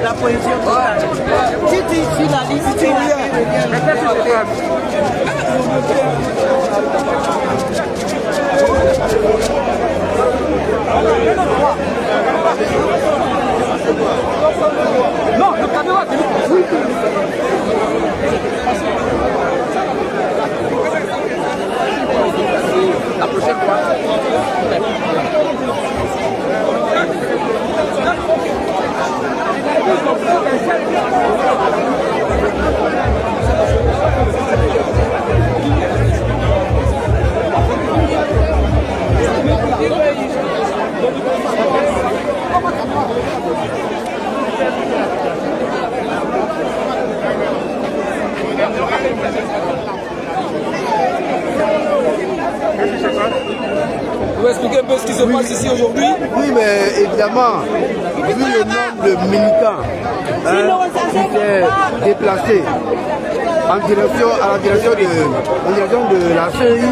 la position totale. Si tu suis la liste, tu non, le caméra, c'est la prochaine fois. Vous pouvez expliquer un peu ce qui se passe ici aujourd'hui? Oui, mais évidemment, vu le nombre de militants qui s'est déplacé à la direction de la CEI,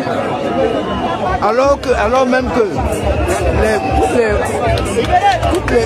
alors même que toutes les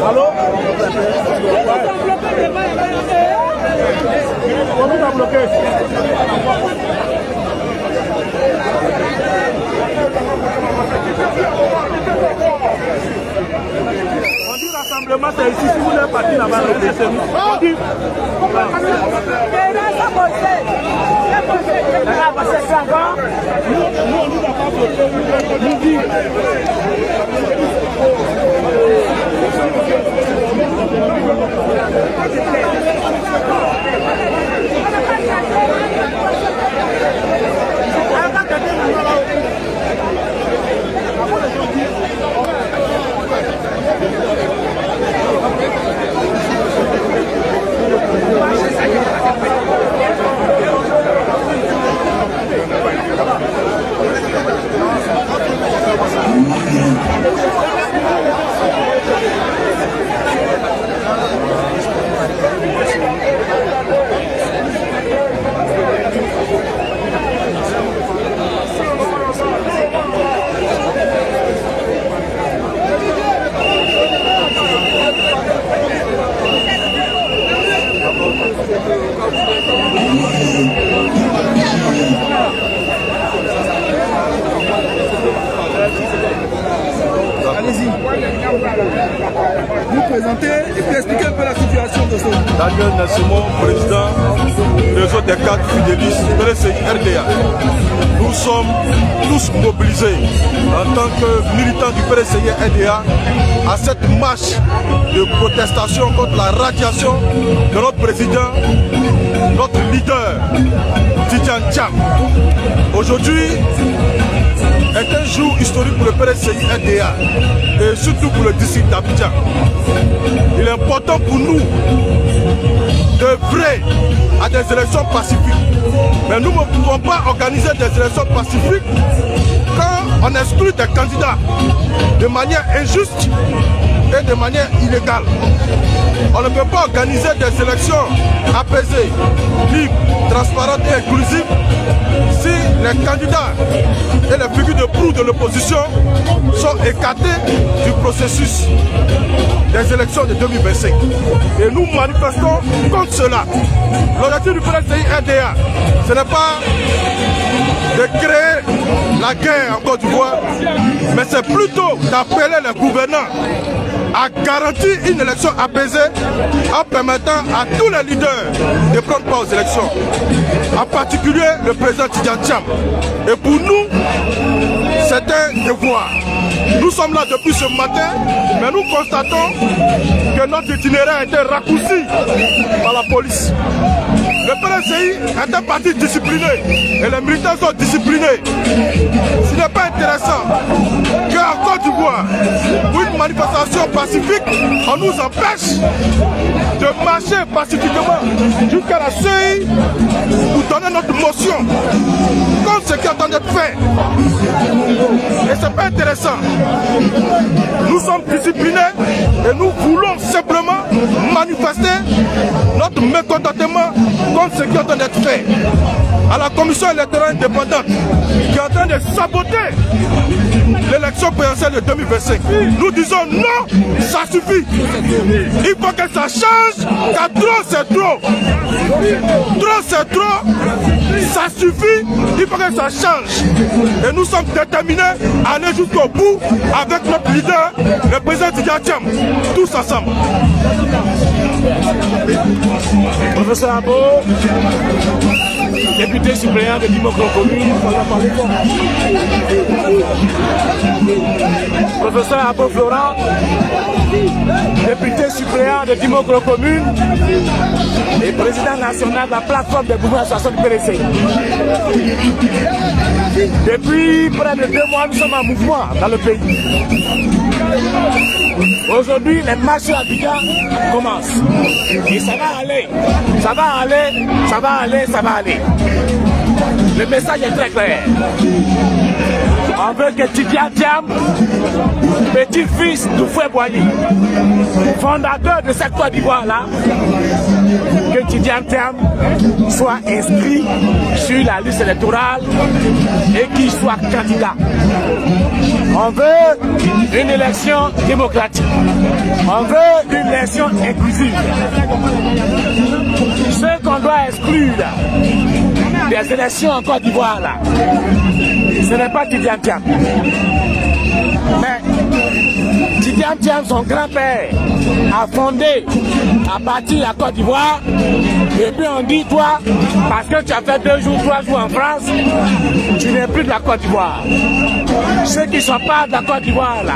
Allô? On nous a bloqué. On dit rassemblement, c'est ici. Si vous êtes parti là-bas, c'est nous. On dit. Allez-y. Vous présentez et puis expliquez un peu la situation de ce. Daniel Nassimo, président réseau des cadres fidélistes PRCI RDA. Nous sommes tous mobilisés en tant que militants du PRCI RDA à cette marche de protestation contre la radiation de notre président, notre leader, Tidjane Thiam. Aujourd'hui est un jour historique pour le PRCI RDA et surtout pour le district d'Abidjan. Il est important pour nous d'œuvrer à des élections pacifiques. Mais nous ne pouvons pas organiser des élections pacifiques quand on exclut des candidats de manière injuste et de manière illégale. On ne peut pas organiser des élections apaisées, libres, transparentes et inclusives si les candidats et les figures de proue de l'opposition sont écartés du processus des élections de 2025. Et nous manifestons contre cela. L'objectif du PRCI RDA, ce n'est pas de créer la guerre en Côte d'Ivoire, mais c'est plutôt d'appeler les gouvernants à garantir une élection apaisée en permettant à tous les leaders de prendre part aux élections, en particulier le président Tidjane Thiam. Et pour nous, c'est un devoir. Nous sommes là depuis ce matin, mais nous constatons que notre itinéraire a été raccourci par la police. Le PDCI est un parti discipliné et les militants sont disciplinés. Ce n'est pas intéressant qu'en Côte d'Ivoire, pour une manifestation pacifique, on nous empêche de marcher pacifiquement jusqu'à la CEI pour donner notre motion comme ce qui est en train d'être fait. Et ce n'est pas intéressant. Nous sommes disciplinés et nous voulons simplement manifester notre mécontentement comme ce qui est en train d'être fait à la commission électorale indépendante qui est en train de saboter l'élection présidentielle de 2025. Nous disons non, ça suffit. Il faut que ça change, car trop c'est trop. Trop c'est trop, ça suffit, il faut que ça change. Et nous sommes déterminés à aller jusqu'au bout avec notre leader, le président Tidjane Thiam, tous ensemble. Professeur Abo, député suppléant de Dimokro Commune. Professeur Abo Florent, député suppléant de Dimokro Commune et président national de la plateforme des mouvements d'association du PDC. Depuis près de 2 mois, nous sommes en mouvement dans le pays. Aujourd'hui, les marches à Abidjan commencent. Et ça va aller, ça va aller, ça va aller, ça va aller. Le message est très clair. On veut que Tidjane Thiam, petit-fils de Fouet Boigny, fondateur de cette Côte d'Ivoire-là, que Tidjane Thiam soit inscrit sur la liste électorale et qu'il soit candidat. On veut une élection démocratique. On veut une élection inclusive. Ce qu'on doit exclure des élections en Côte d'Ivoire, là, ce n'est pas Tidjane Thiam. Mais Tidjane Thiam, son grand-père, a fondé, a bâti la Côte d'Ivoire. Et puis on dit, toi, parce que tu as fait 2 jours, 3 jours en France, tu n'es plus de la Côte d'Ivoire. Ceux qui ne sont pas de la Côte d'Ivoire, là,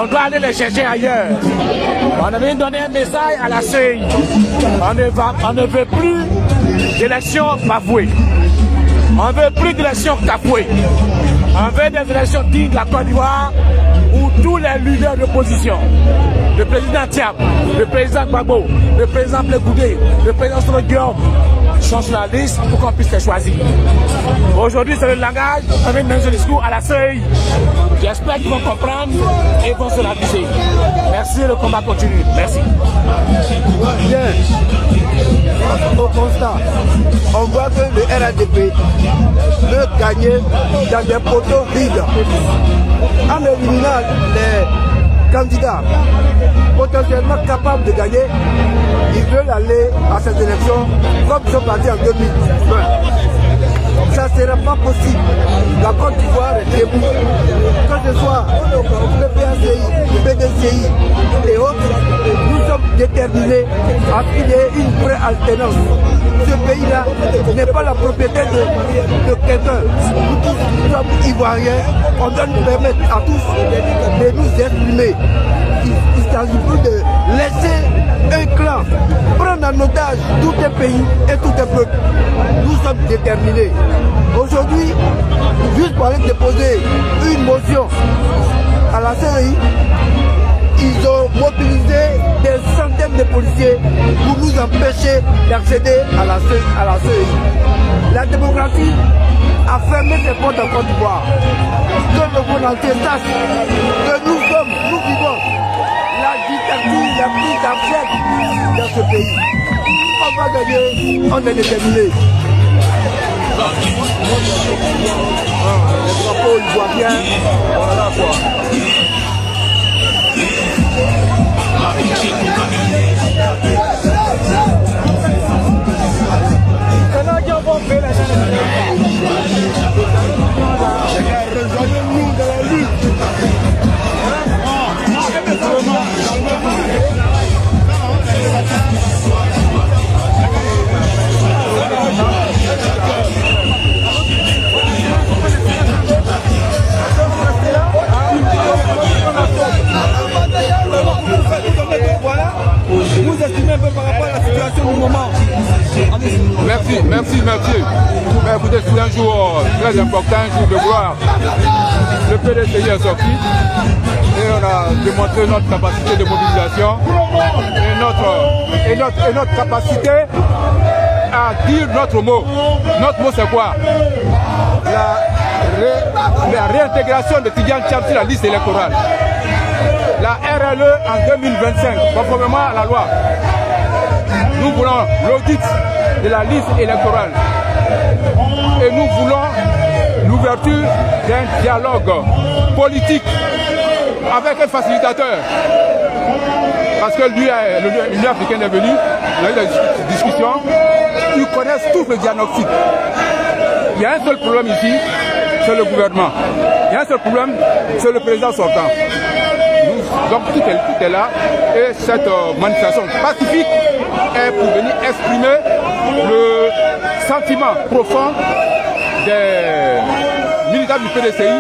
on doit aller les chercher ailleurs. On avait donné un message à la CEI. On ne veut plus d'élections bafouées. On ne veut plus d'élections cafouées. On veut des élections dignes de la Côte d'Ivoire où tous les leaders d'opposition, le président Thiam, le président Gbagbo, le président Blegoudé, le président Soro Guillaume, sont sur la liste pour qu'on puisse les choisir. Aujourd'hui, c'est le langage, on vient de donner ce discours à la CEI. J'espère qu'ils vont comprendre et vont se raviser. Merci, le combat continue. Merci. Bien. Au constat, on voit que le RADP veut gagner dans des poteaux vides. En éliminant les candidats potentiellement capables de gagner, ils veulent aller à cette élection comme ils sont partis en 2020. Ça ne sera pas possible. La Côte d'Ivoire est debout. Que ce soit le PACI, le PDCI et autres, nous sommes déterminés à ce qu'il y ait une vraie alternance. Ce pays-là n'est pas la propriété de quelqu'un. Nous tous sommes Ivoiriens. On doit nous permettre à tous de nous exprimer. Il ne s'agit plus de laisser un clan prendre en otage tout un pays et tout un peuple. Nous sommes déterminés. Aujourd'hui, juste pour aller déposer une motion à la CEI, ils ont mobilisé des centaines de policiers pour nous empêcher d'accéder à la CEI. La démocratie a fermé ses portes en Côte d'Ivoire. Que le monde entier sache que nous vivons la dictature la plus abjecte dans ce pays. On va gagner, on est déterminé. Le drapeau ivoirien, voilà quoi. Rejoignez-nous dans la lutte. C'est un jour très important, un jour de gloire. Le PDCI est sorti et on a démontré notre capacité de mobilisation et notre capacité à dire notre mot. Notre mot c'est quoi? La réintégration de Tidjane Thiam sur la liste électorale. La RLE en 2025, conformément à la loi. Nous voulons l'audit de la liste électorale. Et nous voulons l'ouverture d'un dialogue politique avec un facilitateur. Parce que lui, l'Union africaine est venue, il a eu des discussions, ils connaissent tout le diagnostic. Il y a un seul problème ici, c'est le gouvernement. Il y a un seul problème, c'est le président sortant. Donc tout est là et cette manifestation pacifique est pour venir exprimer le sentiment profond des militants du PDCI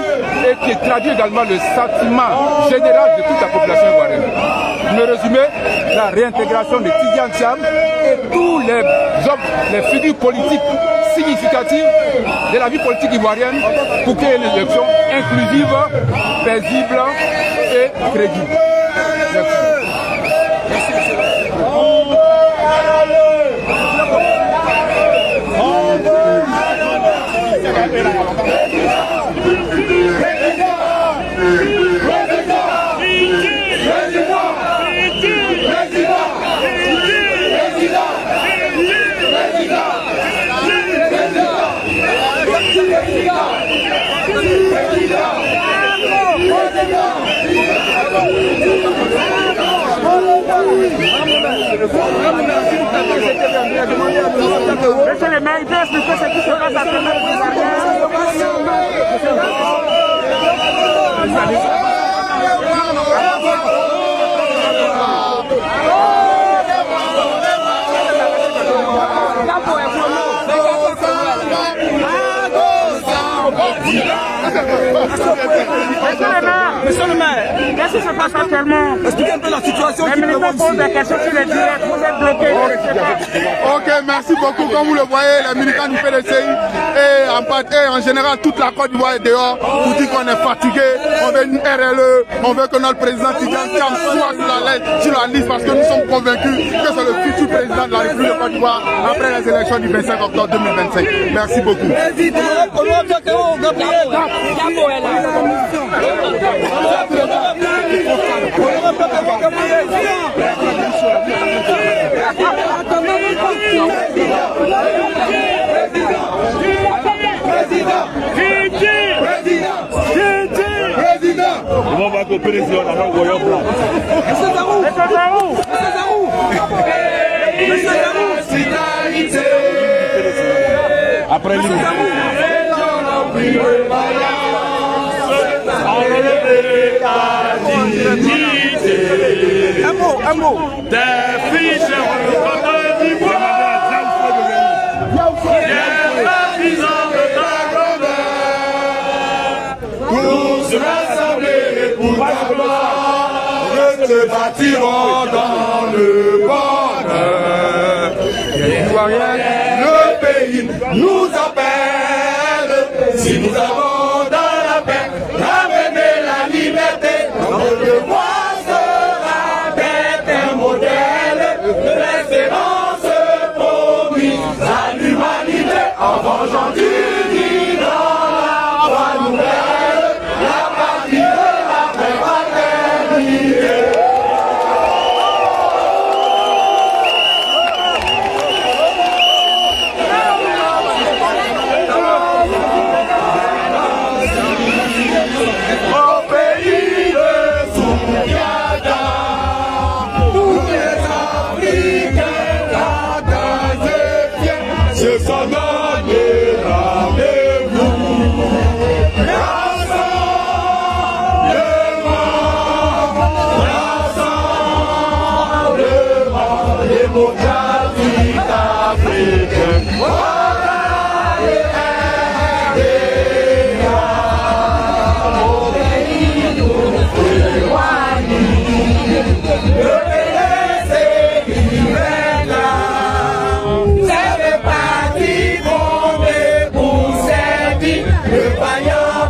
et qui traduit également le sentiment général de toute la population ivoirienne. Pour me résumer, la réintégration de Tidjane Thiam et tous les hommes, les figures politiques significatives de la vie politique ivoirienne pour qu'il y ait une élection inclusive, paisible et crédible. Merci. Monsieur le maire, il peut expliquer ce qui se passe à Monsieur le maire, qu'est-ce qui se passe actuellement? expliquez un peu la situation. Les militants posent des questions sur les direct, vous êtes bloqués. Ok, merci beaucoup. Comme vous le voyez, les militants du PDCI et en général toute la Côte d'Ivoire est dehors pour dire qu'on est fatigué, on veut une RLE, on veut que notre président Tidjane Thiam soit sur la liste parce que nous sommes convaincus que c'est le futur président de la République de Côte d'Ivoire après les élections du 25 octobre 2025. Merci beaucoup. On va couper les yeux, on a un voyant blanc. Monsieur Zarou, Après lui. un mot. Des fiches de d'Ivoire. Se bâtiront dans le bonheur. Le pays nous appelle. Si nous avons dans la paix ramener la liberté, notre devoir sera d'être un modèle de l'espérance promise à l'humanité en vengeant du lit dans la voie nouvelle, la patrie de la fraternité.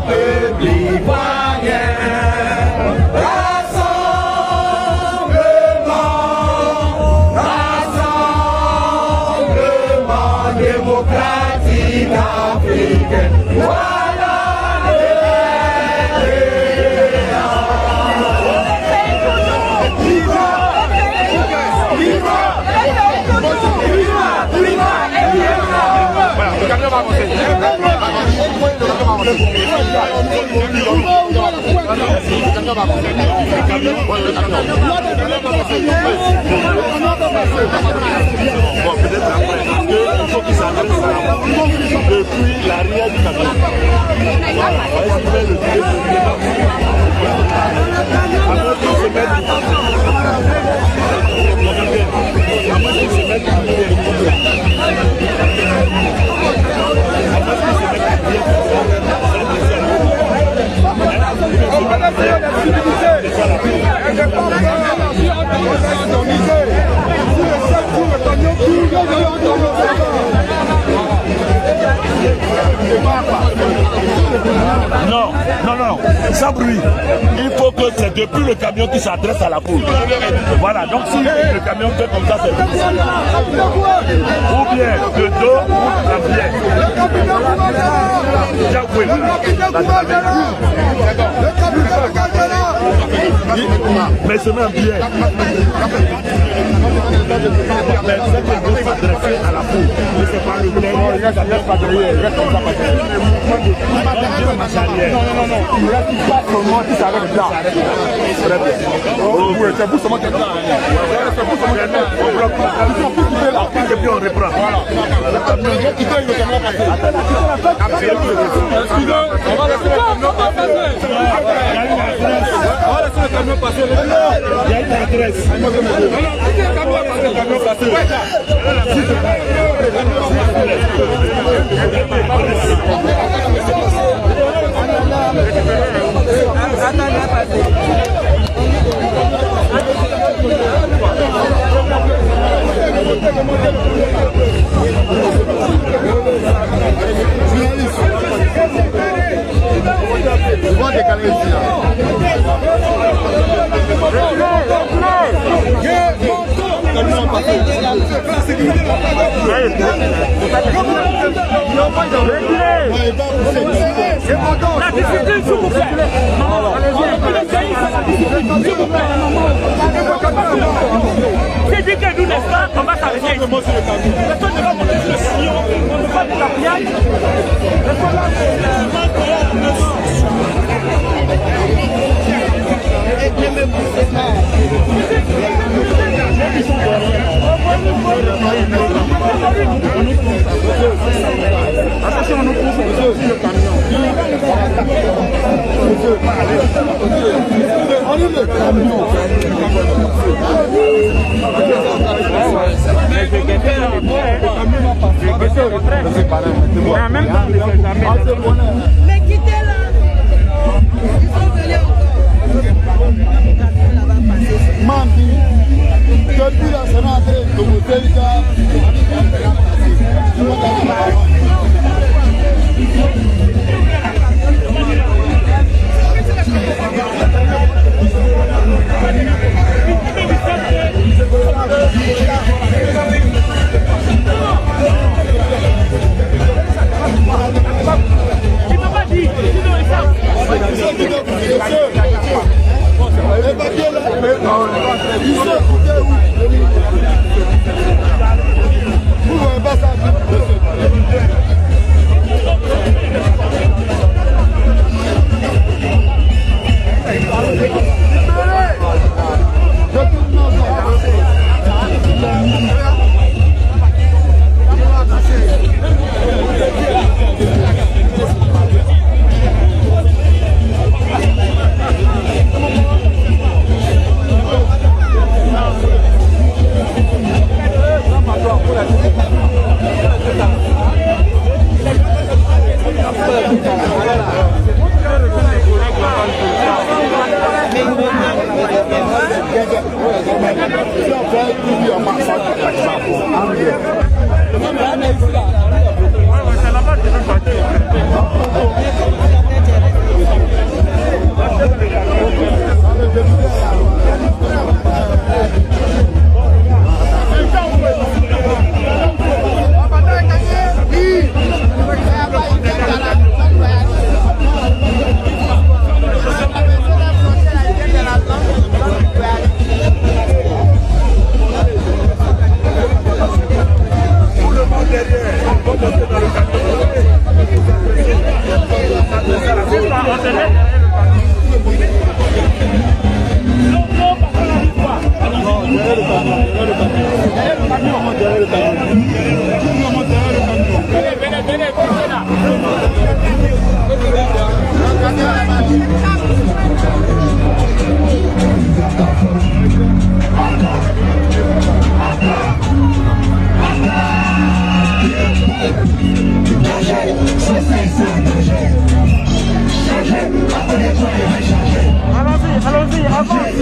peuple ivoirien. Rassemblement démocratique africain. Voilà le camion va avancer. Bon, peut-être après, parce qu'il faut qu'il s'adresse à la depuis l'arrière du camion. Voilà, on va essayer de Non, non, non, sans bruit. Il faut que c'est depuis le camion qui s'adresse à la foule. Voilà, donc si le camion fait comme ça, c'est ou bien de dos ou la bière. Mais c'est même bien. Mais c'est qu'il faut s'adresser à la foule. Mais c'est pas le même. Il reste pas derrière. Il reste comme ça. Non, non, non, non. Il reste pas seulement qui s'arrête là. Très bien. Oui, c'est vous seulement qui êtes là. C'est vous seulement qui êtes là. On bloque pas. Et puis on reprend. Voilà. Excusez, on va laisser le camion passer. On va laisser le camion passer. Il y a une adresse. Le camion passer. La discipline, s'il vous plaît. C'est dit que nous, n'est-ce pas, on va s'arrêter. Personne ne va monter sur le sillon. On ne va pas de la piaille. Attention, on nous pousse aussi le camion. Mais quittez-la. Il faut venir encore. Mambi, depuis la sénatée de Moutelika, Allons-y, avance.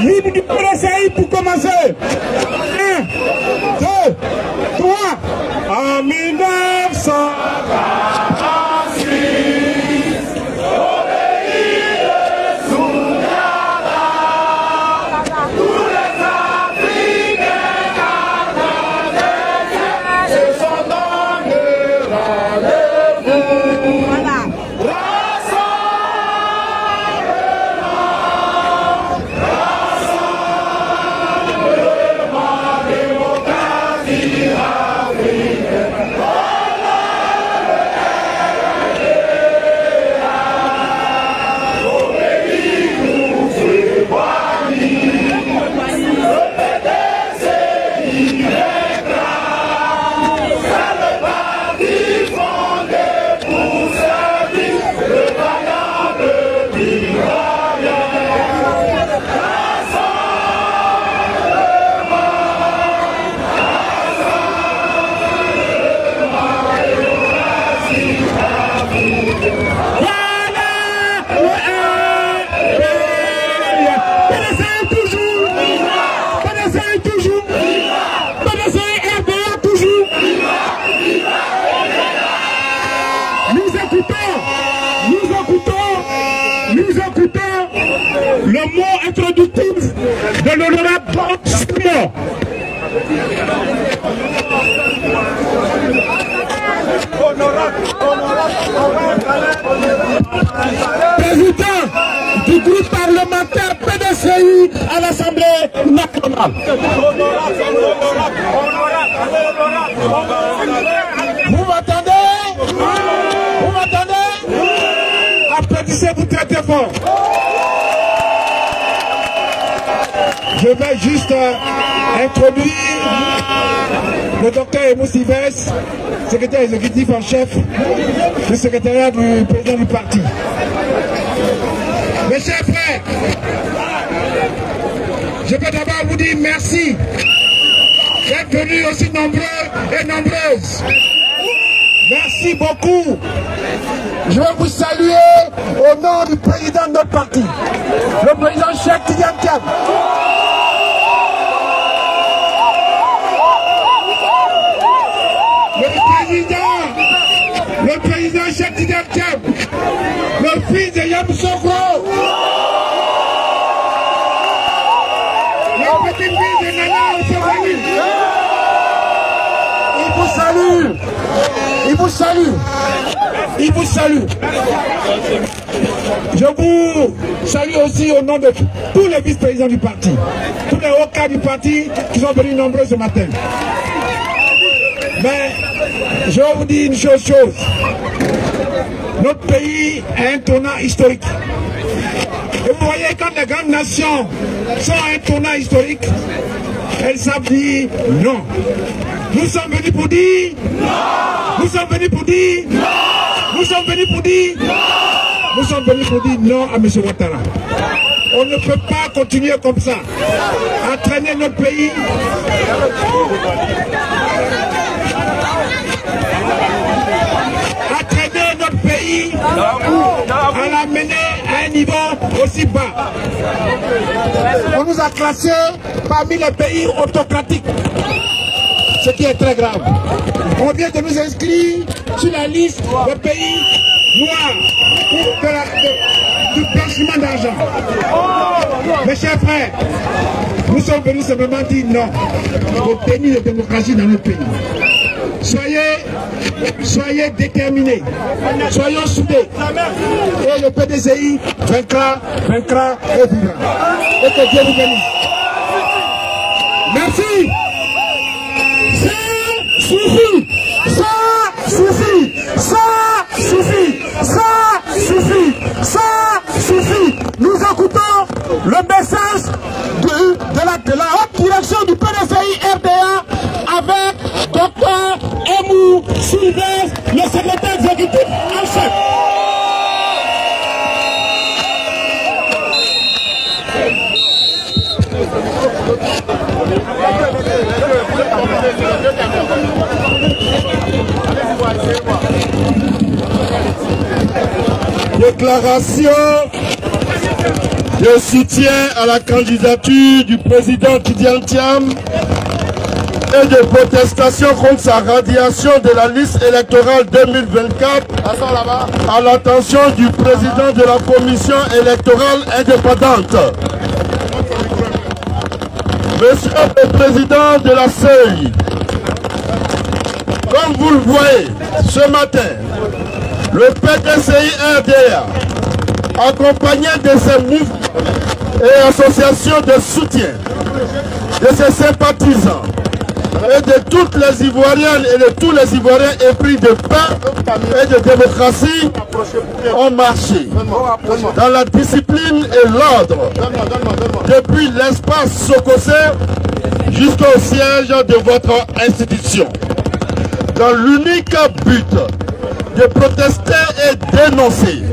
Libre du PDCI pour commencer. 1, 2, 3. En 1900. nous écoutons le mot introductif de l'honorable Simon. Président du groupe parlementaire PDCI à l'Assemblée nationale. Vous m'entendez? Vous m'entendez? Applaudissez-vous très très fort. Je vais juste introduire le docteur Emou Sylvestre, secrétaire exécutif en chef du secrétariat du président du parti. Mes chers frères, je peux d'abord vous dire merci d'être venus aussi nombreux et nombreuses. Merci beaucoup. Je veux vous saluer au nom du président de notre parti, le président Cheikh Tidiane Thiam. Le président Cheikh Tidiane Thiam, le fils de Yamoussoukro, le petit-fils de Nana Ousseini. Il vous salue. Il vous salue. Il vous salue. Je vous salue aussi au nom de tous les vice-présidents du parti, tous les hauts cadres du parti qui sont venus nombreux ce matin. Mais je vais vous dire une chose. Notre pays a un tournant historique. Et vous voyez, quand les grandes nations sont à un tournant historique, elles savent dire non. Nous sommes venus pour dire non. Nous sommes venus pour dire non. Nous sommes venus pour dire non. Nous sommes venus pour dire non à M. Ouattara. On ne peut pas continuer comme ça, à traîner notre pays. À traîner notre pays, à l'amener à un niveau aussi bas. On nous a classés parmi les pays autocratiques, ce qui est très grave. On vient de nous inscrire sur la liste des pays noirs du blanchiment d'argent. Mes chers frères, nous sommes venus simplement dire non au déni de démocratie dans notre pays. Soyez déterminés, soyons soudés. Et le PDCI vaincra et vivra. Et que Dieu vous bénisse. Merci. Ça suffit. Ça suffit. Ça suffit. Ça suffit. Ça suffit. Nous écoutons le message de la haute direction du PDCI RDA avec Dr Emou Sylvestre, le secrétaire exécutif en chef. Déclaration de soutien à la candidature du président Tidiane Thiam et de protestation contre sa radiation de la liste électorale 2024 à l'attention du président de la commission électorale indépendante. Monsieur le président de la CEI, comme vous le voyez ce matin, le PDCI RDA, accompagné de ses mouvements et associations de soutien, de ses sympathisants et de toutes les Ivoiriennes et de tous les Ivoiriens épris de paix et de démocratie, ont marché dans la discipline et l'ordre depuis l'espace Sokosé jusqu'au siège de votre institution, dans l'unique but de protester et dénoncer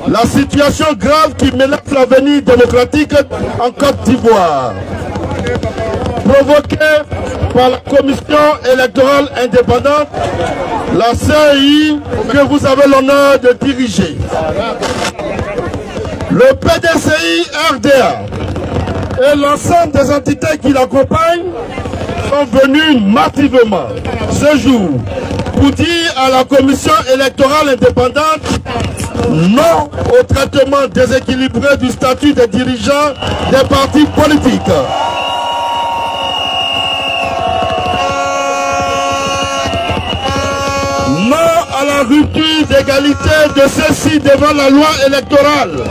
la situation grave qui menace l'avenir démocratique en Côte d'Ivoire, provoquée par la commission électorale indépendante, la CEI, que vous avez l'honneur de diriger. Le PDCI RDA et l'ensemble des entités qui l'accompagnent sont venus massivement ce jour pour dire à la commission électorale indépendante Non au traitement déséquilibré du statut des dirigeants des partis politiques. Non à la rupture d'égalité de ceux-ci devant la loi électorale.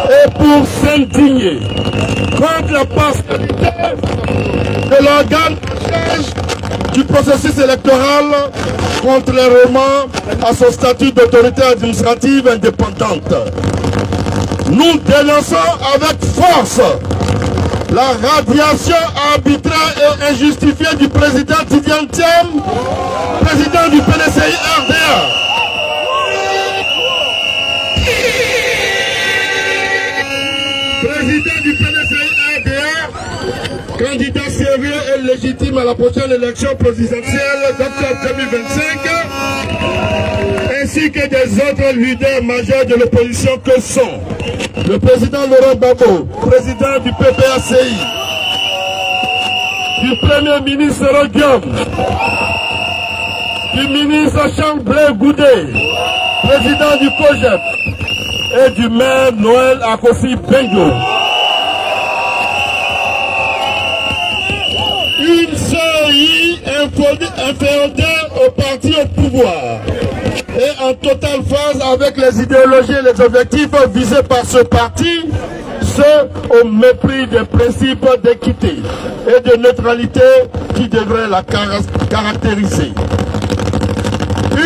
Et pour s'indigner contre la partialité de l'organe du processus électoral, contrairement à son statut d'autorité administrative indépendante. Nous dénonçons avec force la radiation arbitraire et injustifiée du président Tidiane Thiam, président du PDCI RDA. Président du PDCI RDA, candidat sérieux et légitime à la prochaine élection présidentielle d'octobre 2025, ainsi que des autres leaders majeurs de l'opposition que sont le président Laurent Gbagbo, président du PPACI, du premier ministre Roguium, du ministre Chamblé Goudé, président du COGEP, et du maire Noël Akofi Bengo. Une CEI inféodée au parti au pouvoir et en totale phase avec les idéologies et les objectifs visés par ce parti, ce au mépris des principes d'équité et de neutralité qui devraient la caractériser.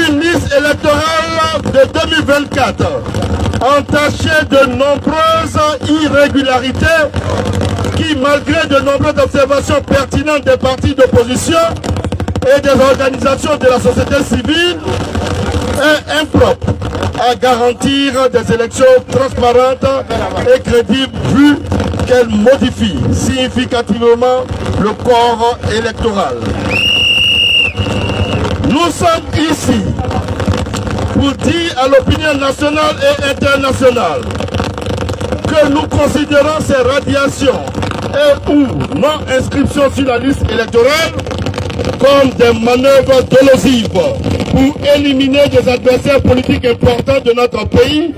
Une liste électorale de 2024 entachée de nombreuses irrégularités qui, malgré de nombreuses observations pertinentes des partis d'opposition et des organisations de la société civile, est impropre à garantir des élections transparentes et crédibles vu qu'elle modifie significativement le corps électoral. Nous sommes ici pour dire à l'opinion nationale et internationale que nous considérons ces radiations et ou non-inscription sur la liste électorale comme des manœuvres dolosives pour éliminer des adversaires politiques importants de notre pays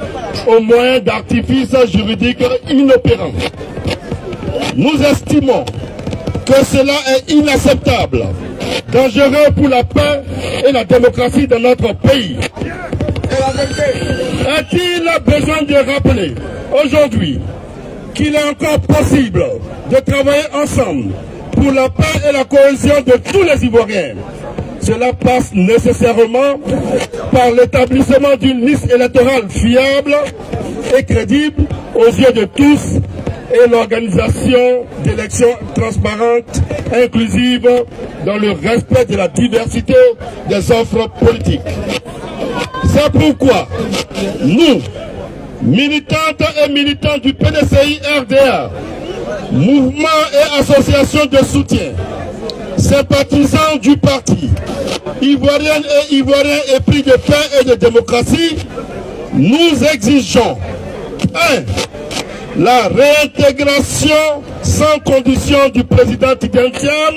au moyen d'artifices juridiques inopérants. Nous estimons que cela est inacceptable, dangereux pour la paix et la démocratie de notre pays. Est-il besoin de rappeler aujourd'hui qu'il est encore possible de travailler ensemble pour la paix et la cohésion de tous les Ivoiriens? Cela passe nécessairement par l'établissement d'une liste électorale fiable et crédible aux yeux de tous et l'organisation d'élections transparentes, inclusives, dans le respect de la diversité des offres politiques. C'est pourquoi nous, militantes et militants du PDCI RDA, mouvement et associations de soutien, sympathisants du parti, Ivoiriennes et Ivoiriens épris de paix et de démocratie, nous exigeons 1. La réintégration sans condition du président Tidiane Thiam.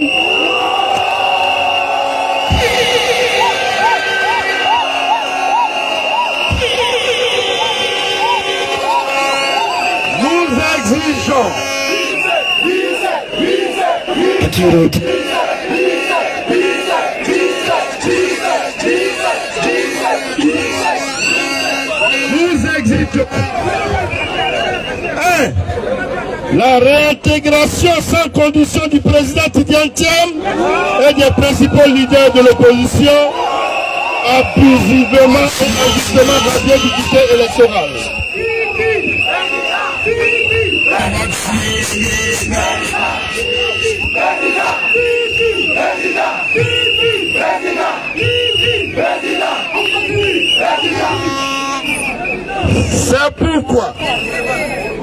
Nous exigeons la réintégration sans condition du président Tidiane Thiam et des principaux leaders de l'opposition abusivement et injustement radiés du budget électoral. C'est pourquoi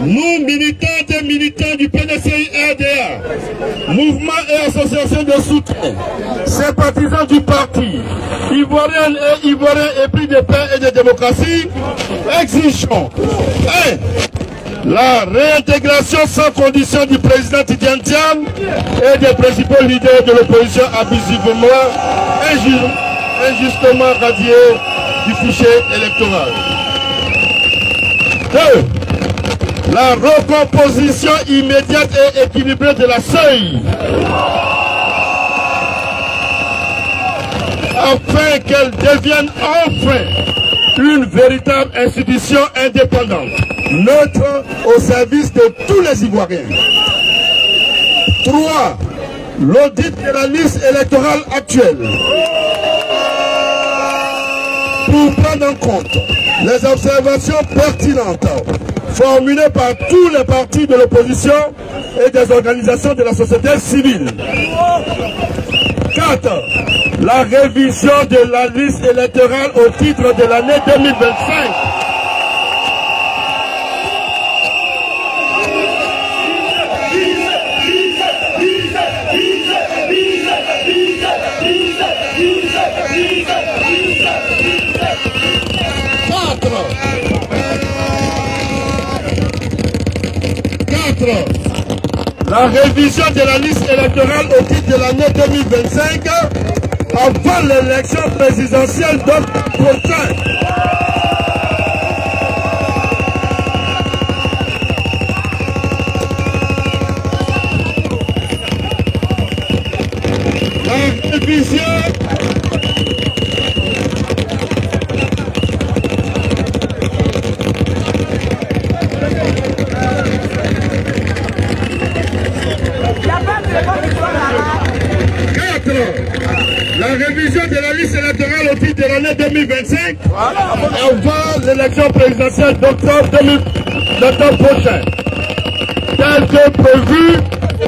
nous, militantes et militants du PDCI RDA, mouvement et association de soutien, sympathisants du parti, Ivoiriennes et Ivoiriens épris de paix et de démocratie, exigeons 1. La réintégration sans condition du président Tidiane Thiam et des principaux leaders de l'opposition abusivement, injustement radiés du fichier électoral. 2. La recomposition immédiate et équilibrée de la CEI, afin qu'elle devienne enfin une véritable institution indépendante, neutre au service de tous les Ivoiriens. 3. L'audit de la liste électorale actuelle pour prendre en compte les observations pertinentes formulées par tous les partis de l'opposition et des organisations de la société civile. 4. La révision de la liste électorale au titre de l'année 2025. La révision de la liste électorale au titre de l'année 2025 avant l'élection présidentielle d'octobre prochain. La révision de la liste électorale au titre de l'année 2025 avant l'élection présidentielle d'octobre prochain, tel que prévu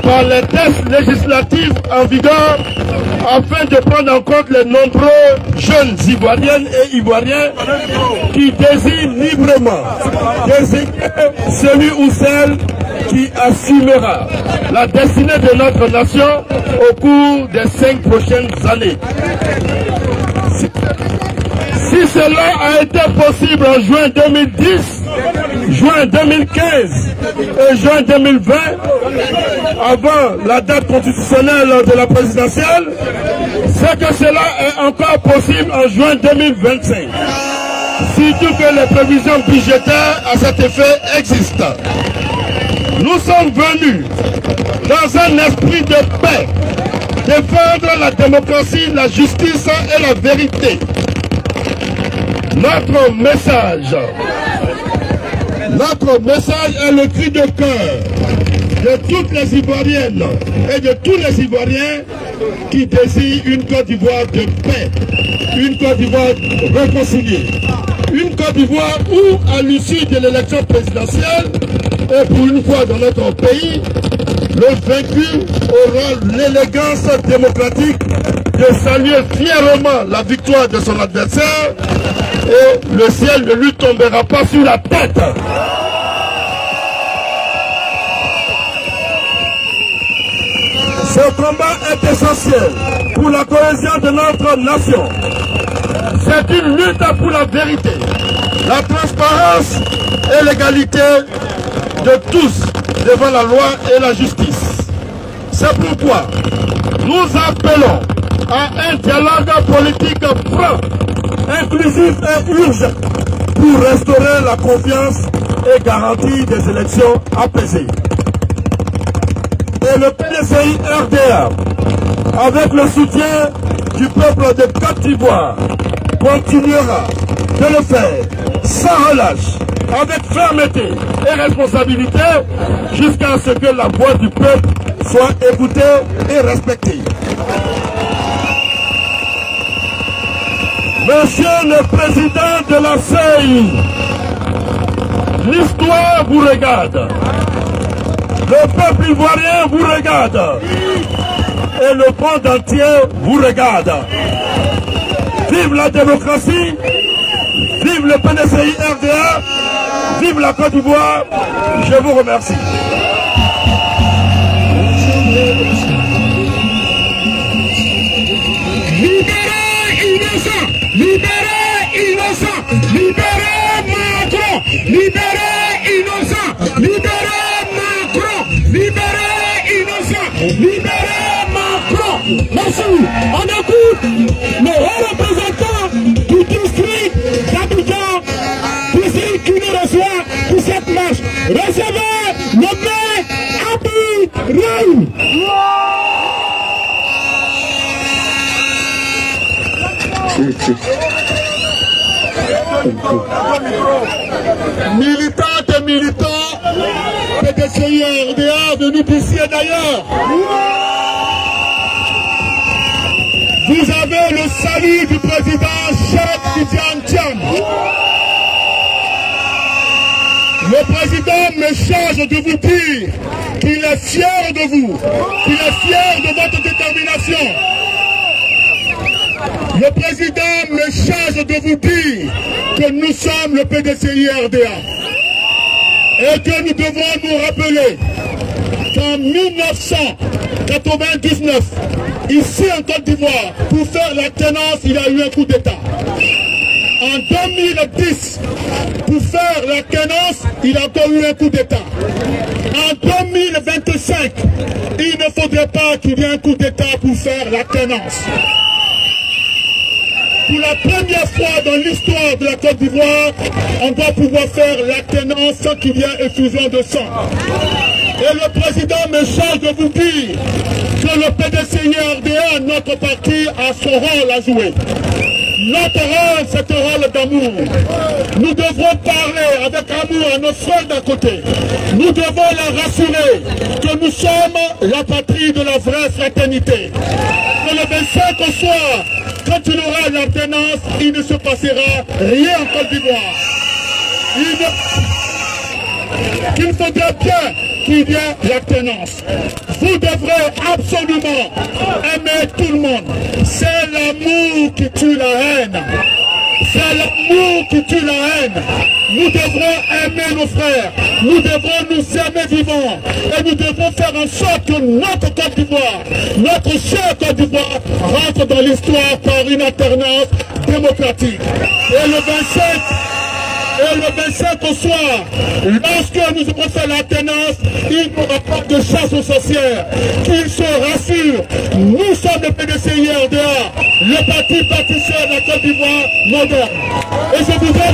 par les tests législatifs en vigueur, afin de prendre en compte les nombreux jeunes Ivoiriennes et Ivoiriens qui désirent librement désigner celui ou celle qui assumera la destinée de notre nation au cours des 5 prochaines années. Si cela a été possible en juin 2010, juin 2015 et juin 2020, avant la date constitutionnelle de la présidentielle, c'est que cela est encore possible en juin 2025. Surtout que les prévisions budgétaires à cet effet existent. Nous sommes venus dans un esprit de paix, défendre la démocratie, la justice et la vérité. Notre message est le cri de cœur de toutes les Ivoiriennes et de tous les Ivoiriens qui désirent une Côte d'Ivoire de paix, une Côte d'Ivoire réconciliée, une Côte d'Ivoire où, à l'issue de l'élection présidentielle, et pour une fois dans notre pays, le vaincu aura l'élégance démocratique de saluer fièrement la victoire de son adversaire et le ciel ne lui tombera pas sur la tête. Ce combat est essentiel pour la cohésion de notre nation. C'est une lutte pour la vérité, la transparence et l'égalité de tous devant la loi et la justice. C'est pourquoi nous appelons à un dialogue politique franc, inclusif et urgent pour restaurer la confiance et garantir des élections apaisées. Et le PDCI RDA, avec le soutien du peuple de Côte d'Ivoire, continuera de le faire sans relâche, avec fermeté et responsabilité, jusqu'à ce que la voix du peuple soit écoutée et respectée. Monsieur le Président de la CEI, l'histoire vous regarde, le peuple ivoirien vous regarde, et le monde entier vous regarde. Vive la démocratie, vive le PDCI RDA, vive la Côte d'Ivoire, je vous remercie. Libérez innocent, libérez innocent, libérez Macron, libérez innocent, libérez Macron, libérez innocent, libérez Macron. Merci. On écoute le haut représentant du district d'Abidjan, Militantes et militants, PDCI RDA, venus d'ici et d'ailleurs. Vous avez le salut du président Cheikh Tidiane Thiam. Le président me charge de vous dire qu'il est fier de vous, qu'il est fier de votre détermination. Le président me charge de vous dire que nous sommes le PDCI RDA et que nous devons nous rappeler qu'en 1999, ici en Côte d'Ivoire, pour faire l'alternance, il y a eu un coup d'État. En 2010, pour faire l'alternance, il y a encore eu un coup d'État. En 2025, il ne faudrait pas qu'il y ait un coup d'État pour faire l'alternance. Pour la première fois dans l'histoire de la Côte d'Ivoire, on doit pouvoir faire l'alternance sans qu'il y ait effusion de sang. Et le président me charge de vous dire que le PDCI-RDA, notre parti, a son rôle à jouer. Notre rôle, c'est un rôle d'amour. Nous devrons parler avec amour à nos frères d'à côté. Nous devons leur rassurer que nous sommes la patrie de la vraie fraternité. Que le 25 au soir, quand il y aura l'alternance, il ne se passera rien en Côte d'Ivoire. Il faudrait bien qu'il y ait l'alternance. Vous devrez absolument aimer tout le monde. C'est l'amour qui tue la haine. C'est l'amour qui tue la haine. Nous devrons aimer nos frères. Nous devrons nous aimer vivants. Et nous devons faire en sorte que notre Côte d'Ivoire, notre chère Côte d'Ivoire, rentre dans l'histoire par une alternance démocratique. Et le 25 au soir, lorsque nous aurons fait l'alternance, il n'y aura pas de chasse aux sorcières. Qu'ils se rassurent, nous sommes le PDCI-RDA, le parti pâtissier de la Côte d'Ivoire moderne. Et je voudrais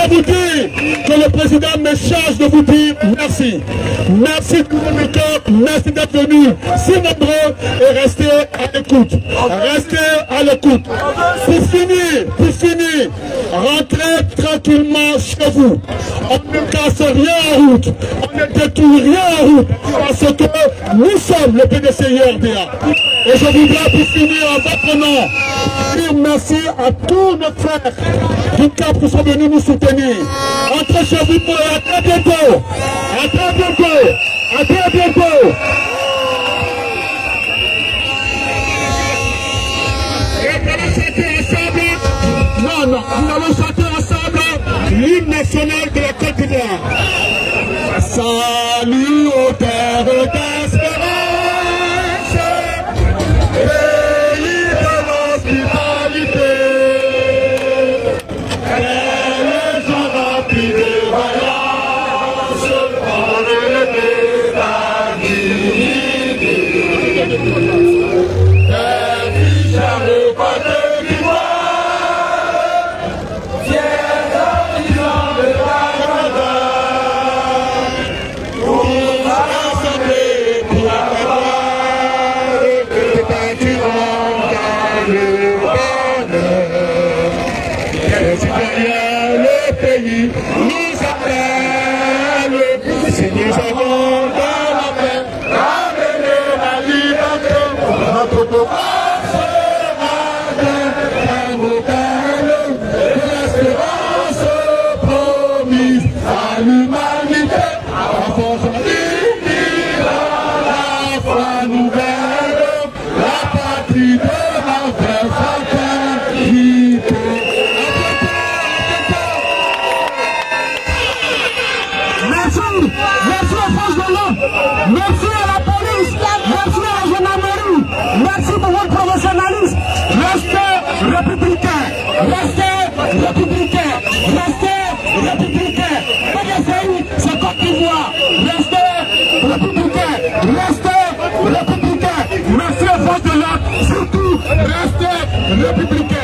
vous dire que le président me charge de vous dire merci. Merci de mon cœur, merci d'être venu si nombreux et restez à l'écoute. Restez à l'écoute. Pour finir, rentrez tranquillement chez vous. On ne casse rien en route. On ne détruit rien en route. Parce que nous sommes le PDCI-RDA. Et je voudrais pour finir en votre nom dire merci à tous nos frères du Cap qui sont venus nous soutenir. Entrez chez vous et à très bientôt. À très bientôt. À très bientôt. Et nous allons chanter ensemble. Non, nous allons chanter ensemble l'hymne national de la Côte d'Ivoire. Salut aux terres d'espérance, pays de l'hospitalité. Les gens remplis de vaillance, par le dignité. Les ficheurs de Côte d'Ivoire, fiers artisans de la grandeur, pour rassembler pour la gloire, c'est un tyran dans le bonheur. Les citoyens, le pays nous appelle, si nous avons dans la paix, ramener la liberté, notre pouvoir sera immortel, l'espérance promise à l'humanité, la force unie dans la foi nouvelle, la patrie de la vraie fraternité. Merci aux forces de l'ordre, merci à la police, merci à la gendarmerie, merci pour votre professionnalisme. Restez républicains, restez républicains, restez républicains. PDCI, c'est Côte d'Ivoire, restez républicains, restez républicains. Merci aux forces de l'ordre, surtout restez républicains.